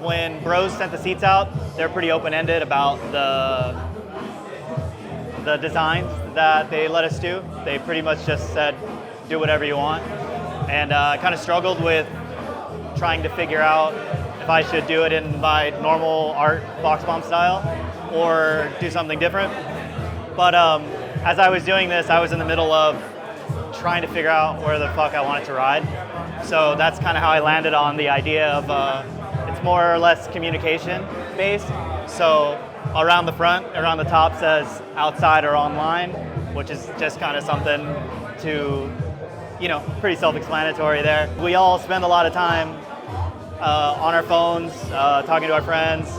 When Bros sent the seats out, they're pretty open-ended about the designs that they let us do. They pretty much just said, do whatever you want. And I kind of struggled with trying to figure out if I should do it in my normal art box bomb style or do something different. But as I was doing this, I was in the middle of trying to figure out where the fuck I wanted to ride. So that's kind of how I landed on the idea of it's more or less communication based. So around the front, around the top says outside or online, which is just kind of something to, you know, pretty self-explanatory there. We all spend a lot of time on our phones, talking to our friends,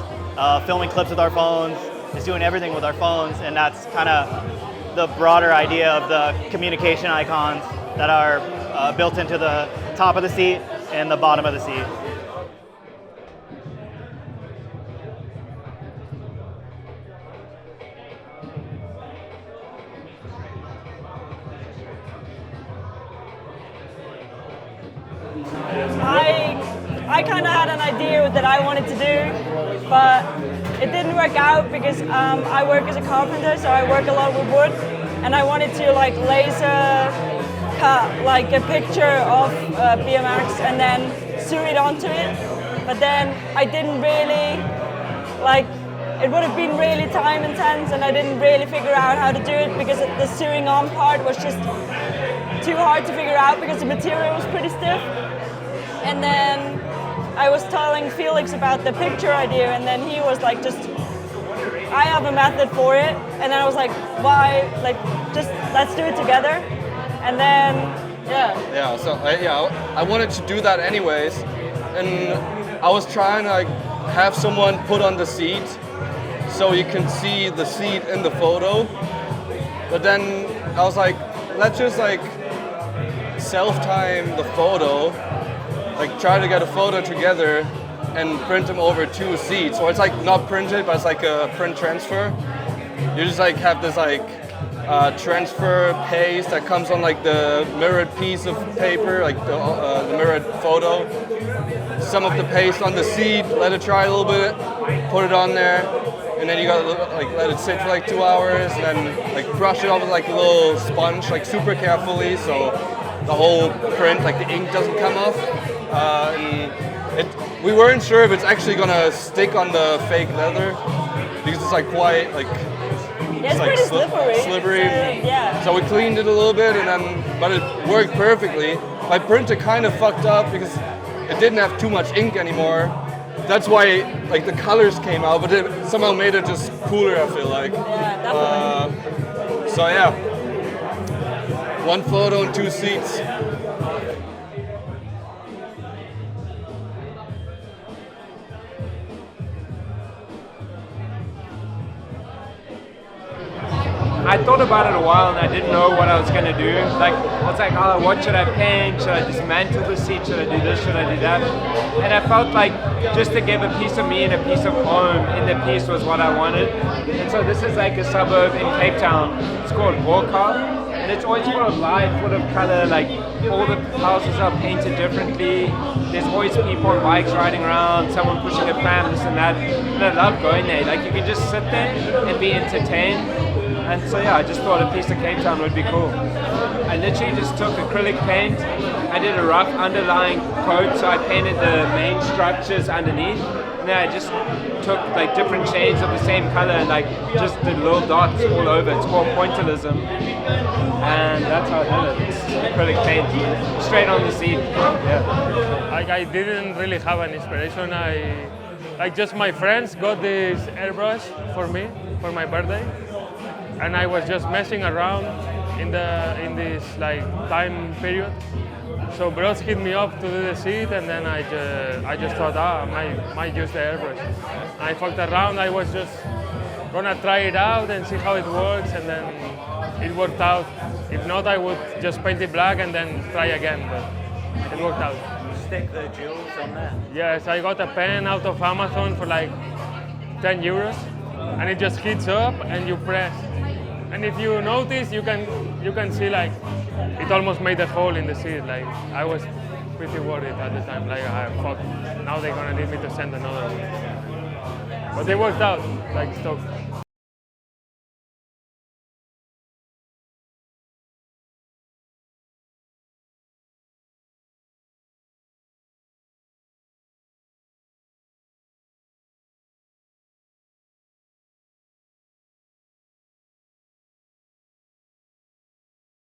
filming clips with our phones, just doing everything with our phones, and that's kind of the broader idea of the communication icons that are built into the top of the seat and the bottom of the seat. I kind of had an idea that I wanted to do, but it didn't work out because I work as a carpenter, so I work a lot with wood, and I wanted to like laser cut like a picture of BMX and then sew it onto it. But then I didn't really it would have been really time intense, and I didn't really figure out how to do it because the sewing on part was just too hard to figure out because the material was pretty stiff. And then I was telling Felix about the picture idea, and then he was like, I have a method for it. And then I was like, why, just let's do it together. And then, yeah. Yeah, so I wanted to do that anyways. And I was trying to have someone put on the seat so you can see the seat in the photo. But then I was like, let's just self-time the photo. Try to get a photo together and print them over 2 seats. So it's not printed, but it's a print transfer. You just have this transfer paste that comes on the mirrored piece of paper, the mirrored photo. Some of the paste on the seat, let it dry a little bit, put it on there, and then you gotta let it sit for 2 hours, and then brush it off with a little sponge, super carefully, so the whole print, the ink doesn't come off. We weren't sure if it's actually gonna stick on the fake leather because it's quite it's pretty slippery. Yeah. So we cleaned it a little bit, but it worked perfectly. My printer kind of fucked up because it didn't have too much ink anymore. That's why the colors came out, but it somehow made it just cooler. I feel like. Yeah, definitely. So yeah, 1 photo and 2 seats. I thought about it a while and I didn't know what I was going to do. I was like, oh, what should I paint? Should I dismantle the seat? Should I do this? Should I do that? And I felt like just to give a piece of me and a piece of home in the piece was what I wanted. And so this is a suburb in Cape Town. It's called Walcott. And it's always full of life, full of color. All the houses are painted differently. There's always people on bikes riding around, someone pushing a pram, this and that. And I love going there. You can just sit there and be entertained. And so yeah, I just thought a piece of Cape Town would be cool. I literally just took acrylic paint, I did a rough underlying coat, so I painted the main structures underneath, and then I just took different shades of the same color and just did little dots all over. It's called pointillism, and that's how I did it. It's acrylic paint, straight on the seat. Yeah. I didn't really have an inspiration. Just my friends got this airbrush for me for my birthday. And I was just messing around in this time period. So bros hit me up to do the seat, and then I just thought, I might use the airbrush. I fucked around. I was just gonna try it out and see how it works, and then it worked out. If not, I would just paint it black and then try again. But it worked out. Stick the jewels on there. Yes, I got a pen out of Amazon for €10, and it just heats up and you press. And if you notice, you can see like it almost made a hole in the seat. Like I was pretty worried at the time. Like, fuck, now they're gonna need me to send another one. But they worked out, like stock.